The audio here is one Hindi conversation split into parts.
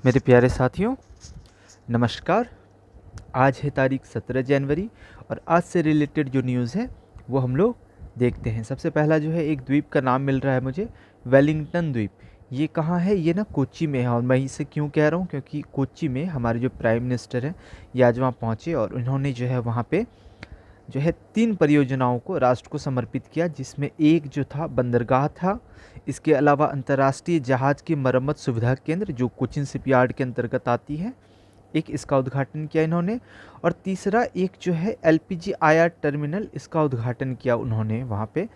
मेरे प्यारे साथियों, नमस्कार। आज है तारीख 17 जनवरी और आज से रिलेटेड जो न्यूज़ है वो हम लोग देखते हैं। सबसे पहला जो है एक द्वीप का नाम मिल रहा है मुझे, वेलिंगटन द्वीप। ये कहाँ है? ये ना कोच्चि में है। और मैं इसे क्यों कह रहा हूँ, क्योंकि कोच्चि में हमारे जो प्राइम मिनिस्टर हैं ये आज वहाँ पहुँचे और उन्होंने जो है वहाँ पे जो है 3 परियोजनाओं को राष्ट्र को समर्पित किया, जिसमें एक जो था बंदरगाह था। इसके अलावा अंतर्राष्ट्रीय जहाज की मरम्मत सुविधा केंद्र जो कोचिन शिपयार्ड के अंतर्गत आती है, एक इसका उद्घाटन किया इन्होंने। और तीसरा एक जो है एलपीजी आईआर टर्मिनल, इसका उद्घाटन किया उन्होंने वहाँ पे,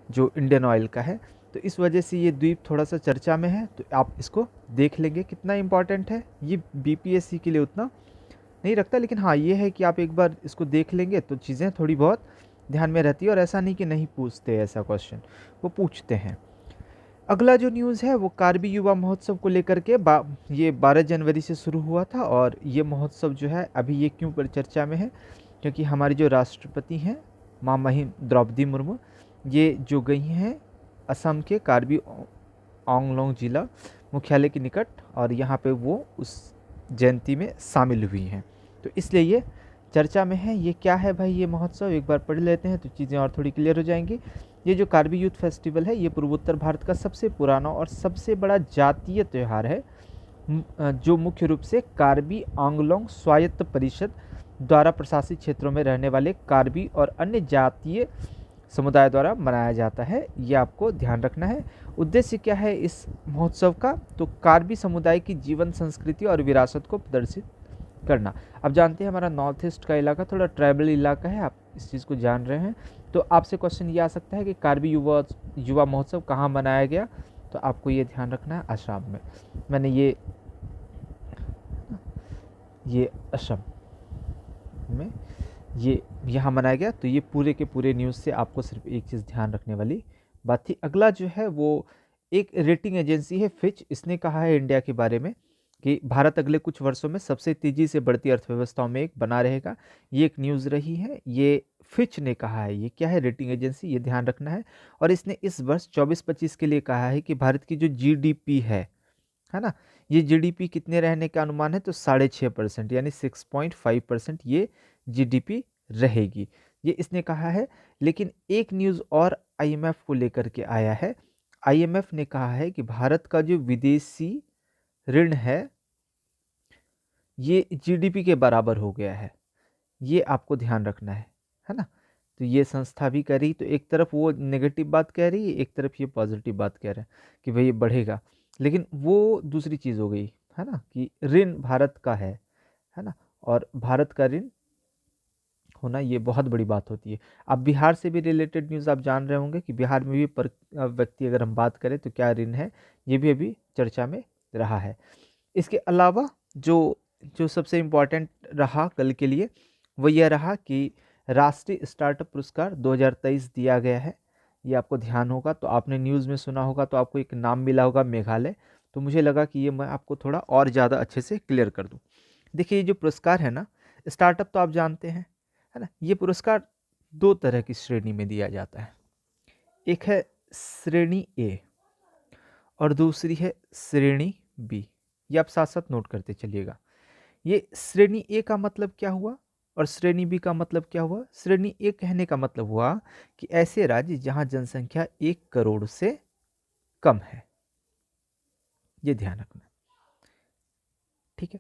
जो इंडियन ऑयल का है। तो इस वजह से ये द्वीप थोड़ा सा चर्चा में है, तो आप इसको देख लेंगे कितना इम्पॉर्टेंट है। ये बीपीएससी के लिए उतना नहीं रखता, लेकिन हाँ ये है कि आप एक बार इसको देख लेंगे तो चीज़ें थोड़ी बहुत ध्यान में रहती है। और ऐसा नहीं कि नहीं पूछते, ऐसा क्वेश्चन वो पूछते हैं। अगला जो न्यूज़ है वो कार्बी युवा महोत्सव को लेकर के ये 12 जनवरी से शुरू हुआ था। और ये महोत्सव जो है अभी ये क्यों पर चर्चा में है, क्योंकि हमारी जो राष्ट्रपति हैं माँ महिम द्रौपदी मुर्मू, ये जो गई हैं असम के कार्बी आंगलोंग जिला मुख्यालय के निकट, और यहाँ पे वो उस जयंती में शामिल हुई हैं। तो इसलिए ये चर्चा में है। ये क्या है भाई ये महोत्सव, एक बार पढ़ लेते हैं तो चीज़ें और थोड़ी क्लियर हो जाएंगी। ये जो कार्बी यूथ फेस्टिवल है ये पूर्वोत्तर भारत का सबसे पुराना और सबसे बड़ा जातीय त्यौहार है, जो मुख्य रूप से कार्बी आंगलोंग स्वायत्त परिषद द्वारा प्रशासित क्षेत्रों में रहने वाले कार्बी और अन्य जातीय समुदाय द्वारा मनाया जाता है। ये आपको ध्यान रखना है। उद्देश्य क्या है इस महोत्सव का? तो कार्बी समुदाय की जीवन, संस्कृति और विरासत को प्रदर्शित करना। अब जानते हैं हमारा नॉर्थ ईस्ट का इलाका थोड़ा ट्राइबल इलाका है, आप इस चीज़ को जान रहे हैं। तो आपसे क्वेश्चन ये आ सकता है कि कार्बी युवा महोत्सव कहाँ मनाया गया? तो आपको ये ध्यान रखना है, असम में। मैंने ये असम में ये यहाँ मनाया गया। तो ये पूरे के पूरे न्यूज़ से आपको सिर्फ एक चीज़ ध्यान रखने वाली बात थी। अगला जो है वो एक रेटिंग एजेंसी है फिच। इसने कहा है इंडिया के बारे में कि भारत अगले कुछ वर्षों में सबसे तेज़ी से बढ़ती अर्थव्यवस्थाओं में एक बना रहेगा। ये एक न्यूज़ रही है, ये फिच ने कहा है। ये क्या है? रेटिंग एजेंसी, ये ध्यान रखना है। और इसने इस वर्ष 24-25 के लिए कहा है कि भारत की जो जीडीपी है ना, ये जीडीपी कितने रहने का अनुमान है? तो 6.5%, यानी 6.5% ये जीडीपी रहेगी, ये इसने कहा है। लेकिन एक न्यूज़ और आईएमएफ को लेकर के आया है। आईएमएफ ने कहा है कि भारत का जो विदेशी ऋण है ये जीडीपी के बराबर हो गया है। ये आपको ध्यान रखना है ना। तो ये संस्था भी कह रही, तो एक तरफ वो नेगेटिव बात कह रही है, एक तरफ ये पॉजिटिव बात कह रहे हैं कि भाई ये बढ़ेगा। लेकिन वो दूसरी चीज़ हो गई है ना, कि ऋण भारत का है ना। और भारत का ऋण होना ये बहुत बड़ी बात होती है। अब बिहार से भी रिलेटेड न्यूज़ आप जान रहे होंगे कि बिहार में भी पर व्यक्ति अगर हम बात करें तो क्या ऋण है, ये भी अभी चर्चा में रहा है। इसके अलावा जो जो सबसे इम्पोर्टेंट रहा कल के लिए वो यह रहा कि राष्ट्रीय स्टार्टअप पुरस्कार 2023 दिया गया है। ये आपको ध्यान होगा, तो आपने न्यूज़ में सुना होगा, तो आपको एक नाम मिला होगा मेघालय। तो मुझे लगा कि ये मैं आपको थोड़ा और ज़्यादा अच्छे से क्लियर कर दूँ। देखिए ये जो पुरस्कार है ना, स्टार्टअप तो आप जानते हैं, है ना। ये पुरस्कार 2 तरह की श्रेणी में दिया जाता है। एक है श्रेणी ए और दूसरी है श्रेणी बी। ये आप साथ साथ नोट करते चलिएगा। ये श्रेणी ए का मतलब क्या हुआ और श्रेणी बी का मतलब क्या हुआ? श्रेणी ए कहने का मतलब हुआ कि ऐसे राज्य जहां जनसंख्या 1 करोड़ से कम है। ये ध्यान रखना, ठीक है।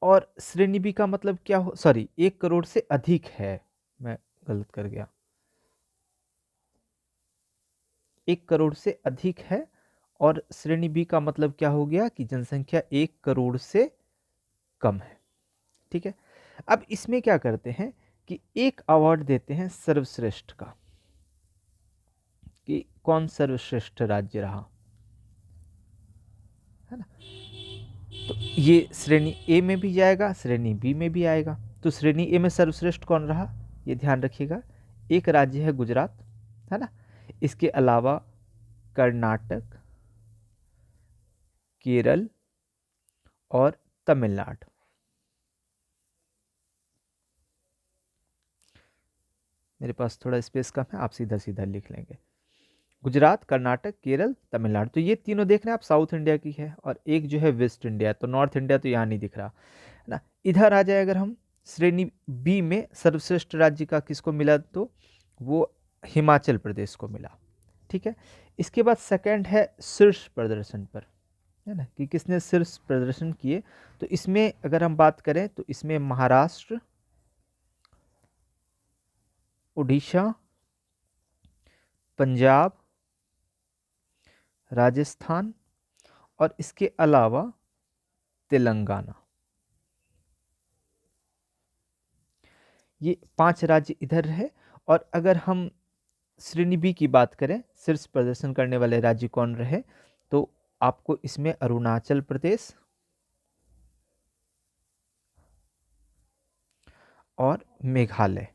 और श्रेणी बी का मतलब क्या हो, सॉरी 1 करोड़ से अधिक है, मैं गलत कर गया, 1 करोड़ से अधिक है। और श्रेणी बी का मतलब क्या हो गया कि जनसंख्या 1 करोड़ से कम है, ठीक है। अब इसमें क्या करते हैं कि एक अवार्ड देते हैं सर्वश्रेष्ठ का, कि कौन सर्वश्रेष्ठ राज्य रहा, है ना। तो ये श्रेणी ए में भी जाएगा, श्रेणी बी में भी आएगा। तो श्रेणी ए में सर्वश्रेष्ठ कौन रहा, ये ध्यान रखिएगा। एक राज्य है गुजरात, है ना। इसके अलावा कर्नाटक, केरल और तमिलनाडु। मेरे पास थोड़ा स्पेस कम है, आप सीधा सीधा लिख लेंगे। गुजरात, कर्नाटक, केरल, तमिलनाडु। तो ये तीनों देख रहे हैं आप, साउथ इंडिया की है, और एक जो है वेस्ट इंडिया, तो नॉर्थ इंडिया तो यहाँ नहीं दिख रहा है ना। इधर आ जाए अगर हम, श्रेणी बी में सर्वश्रेष्ठ राज्य का किसको मिला, तो वो हिमाचल प्रदेश को मिला। ठीक है, इसके बाद सेकंड है शीर्ष प्रदर्शन पर, है ना, कि किसने शीर्ष प्रदर्शन किए। तो इसमें अगर हम बात करें तो इसमें महाराष्ट्र, उड़ीसा, पंजाब, राजस्थान और इसके अलावा तेलंगाना, ये 5 राज्य इधर है। और अगर हम श्रेणी बी की बात करें, शीर्ष प्रदर्शन करने वाले राज्य कौन रहे, तो आपको इसमें अरुणाचल प्रदेश और मेघालय।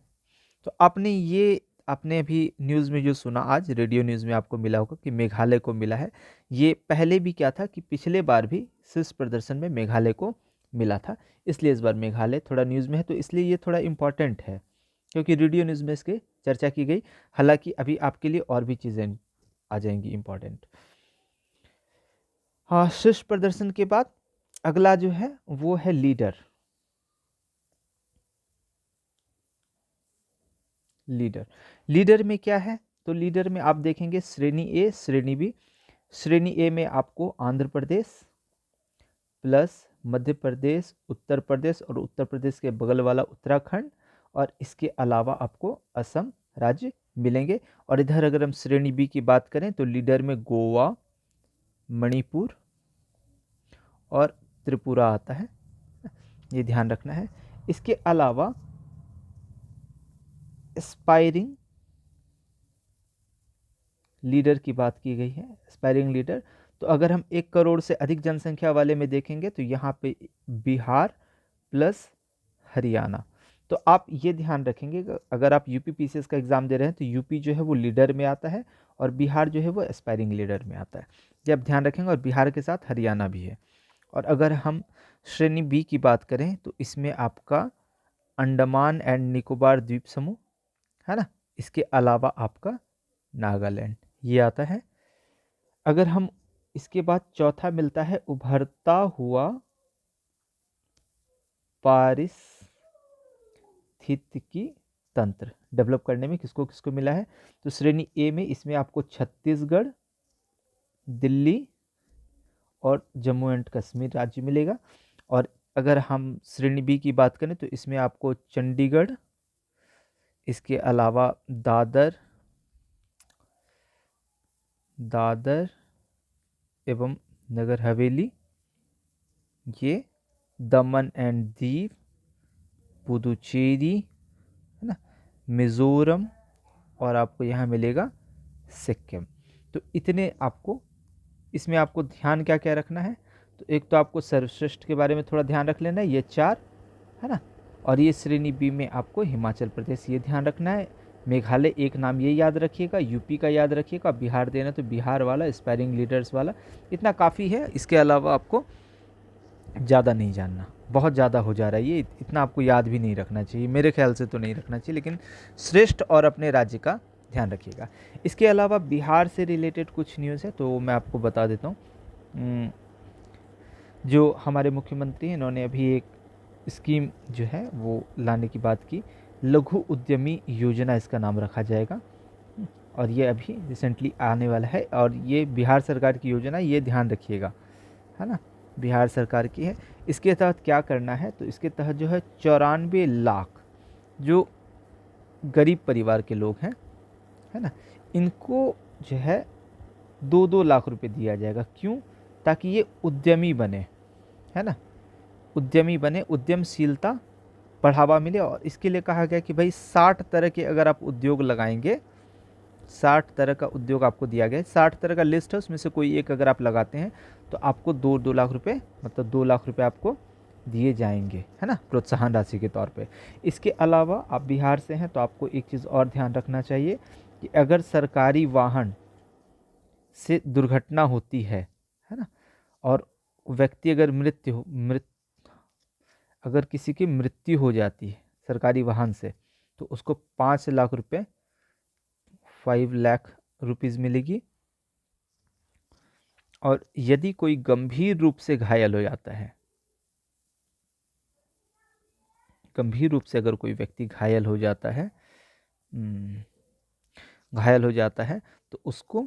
तो आपने अभी न्यूज़ में जो सुना, आज रेडियो न्यूज़ में आपको मिला होगा कि मेघालय को मिला है। ये पहले भी क्या था कि पिछले बार भी शीर्ष प्रदर्शन में मेघालय को मिला था, इसलिए इस बार मेघालय थोड़ा न्यूज़ में है, तो इसलिए ये थोड़ा इम्पॉर्टेंट है क्योंकि रेडियो न्यूज़ में इसकी चर्चा की गई। हालांकि अभी आपके लिए और भी चीज़ें आ जाएंगी इम्पॉर्टेंट। हाँ, शीर्ष प्रदर्शन के बाद अगला जो है वो है लीडर। लीडर में क्या है, तो लीडर में आप देखेंगे श्रेणी ए, श्रेणी बी। श्रेणी ए में आपको आंध्र प्रदेश प्लस मध्य प्रदेश, उत्तर प्रदेश और उत्तर प्रदेश के बगल वाला उत्तराखंड, और इसके अलावा आपको असम राज्य मिलेंगे। और इधर अगर हम श्रेणी बी की बात करें तो लीडर में गोवा, मणिपुर और त्रिपुरा आता है, ये ध्यान रखना है। इसके अलावा एस्पायरिंग लीडर की बात की गई है, एस्पायरिंग लीडर। तो अगर हम 1 करोड़ से अधिक जनसंख्या वाले में देखेंगे तो यहाँ पे बिहार प्लस हरियाणा। तो आप ये ध्यान रखेंगे कि अगर आप यूपी पीसीएस का एग्जाम दे रहे हैं तो यूपी जो है वो लीडर में आता है और बिहार जो है वो एस्पायरिंग लीडर में आता है, ये आप ध्यान रखेंगे। और बिहार के साथ हरियाणा भी है। और अगर हम श्रेणी बी की बात करें तो इसमें आपका अंडमान एंड निकोबार द्वीप समूह, है ना, इसके अलावा आपका नागालैंड ये आता है। अगर हम इसके बाद चौथा मिलता है उभरता हुआ पारिस्थितिकी तंत्र, डेवलप करने में किसको किसको मिला है, तो श्रेणी ए में इसमें आपको छत्तीसगढ़, दिल्ली और जम्मू एंड कश्मीर राज्य मिलेगा। और अगर हम श्रेणी बी की बात करें तो इसमें आपको चंडीगढ़, इसके अलावा दादर एवं नगर हवेली, ये दमन एंड दीव, पुदुचेरी, है ना, मिजोरम और आपको यहाँ मिलेगा सिक्किम। तो इतने आपको इसमें आपको ध्यान क्या क्या रखना है, तो एक तो आपको सर्वश्रेष्ठ के बारे में थोड़ा ध्यान रख लेना है, ये 4, है ना। और ये श्रेणी बी में आपको हिमाचल प्रदेश ये ध्यान रखना है। मेघालय एक नाम ये याद रखिएगा, यूपी का याद रखिएगा, बिहार देना तो बिहार वाला एस्पायरिंग लीडर्स वाला, इतना काफ़ी है। इसके अलावा आपको ज़्यादा नहीं जानना, बहुत ज़्यादा हो जा रहा है ये, इतना आपको याद भी नहीं रखना चाहिए, मेरे ख्याल से तो नहीं रखना चाहिए, लेकिन श्रेष्ठ और अपने राज्य का ध्यान रखिएगा। इसके अलावा बिहार से रिलेटेड कुछ न्यूज़ है तो मैं आपको बता देता हूँ। जो हमारे मुख्यमंत्री हैं इन्होंने अभी एक स्कीम जो है वो लाने की बात की, लघु उद्यमी योजना इसका नाम रखा जाएगा। और ये अभी रिसेंटली आने वाला है और ये बिहार सरकार की योजना, ये ध्यान रखिएगा, है ना, बिहार सरकार की है। इसके तहत क्या करना है, तो इसके तहत जो है 94 लाख जो गरीब परिवार के लोग हैं, है ना, इनको जो है 2-2 लाख रुपए दिया जाएगा। क्यों, ताकि ये उद्यमी बने, है ना, उद्यमी बने, उद्यमशीलता बढ़ावा मिले। और इसके लिए कहा गया कि भाई 60 तरह के अगर आप उद्योग लगाएंगे, 60 तरह का उद्योग आपको दिया गया है, 60 तरह का लिस्ट है, उसमें से कोई एक अगर आप लगाते हैं तो आपको 2-2 लाख रुपए, मतलब 2 लाख रुपए आपको दिए जाएंगे, है ना, प्रोत्साहन राशि के तौर पे। इसके अलावा आप बिहार से हैं तो आपको एक चीज़ और ध्यान रखना चाहिए कि अगर सरकारी वाहन से दुर्घटना होती है ना, और व्यक्ति अगर अगर किसी की मृत्यु हो जाती है सरकारी वाहन से, तो उसको 5 लाख रुपए, 5 लाख रुपीज़ मिलेगी। और यदि कोई गंभीर रूप से घायल हो जाता है, गंभीर रूप से अगर कोई व्यक्ति घायल हो जाता है, घायल हो जाता है तो उसको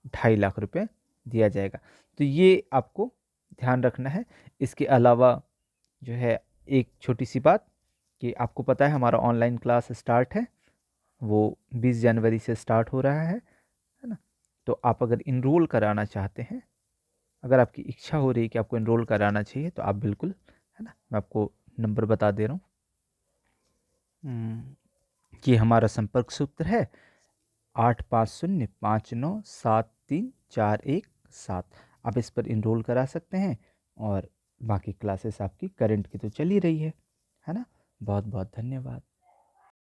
2.5 लाख रुपए दिया जाएगा। तो ये आपको ध्यान रखना है। इसके अलावा जो है एक छोटी सी बात कि आपको पता है हमारा ऑनलाइन क्लास स्टार्ट है, वो 20 जनवरी से स्टार्ट हो रहा है ना। तो आप अगर इनरोल कराना चाहते हैं, अगर आपकी इच्छा हो रही है कि आपको इनरोल कराना चाहिए तो आप बिल्कुल, है ना, मैं आपको नंबर बता दे रहा हूँ। ये हमारा संपर्क सूत्र है 8505973417। आप इस पर इनरोल करा सकते हैं और बाकी क्लासेस आपकी करंट की तो चल ही रही है ना। बहुत बहुत धन्यवाद।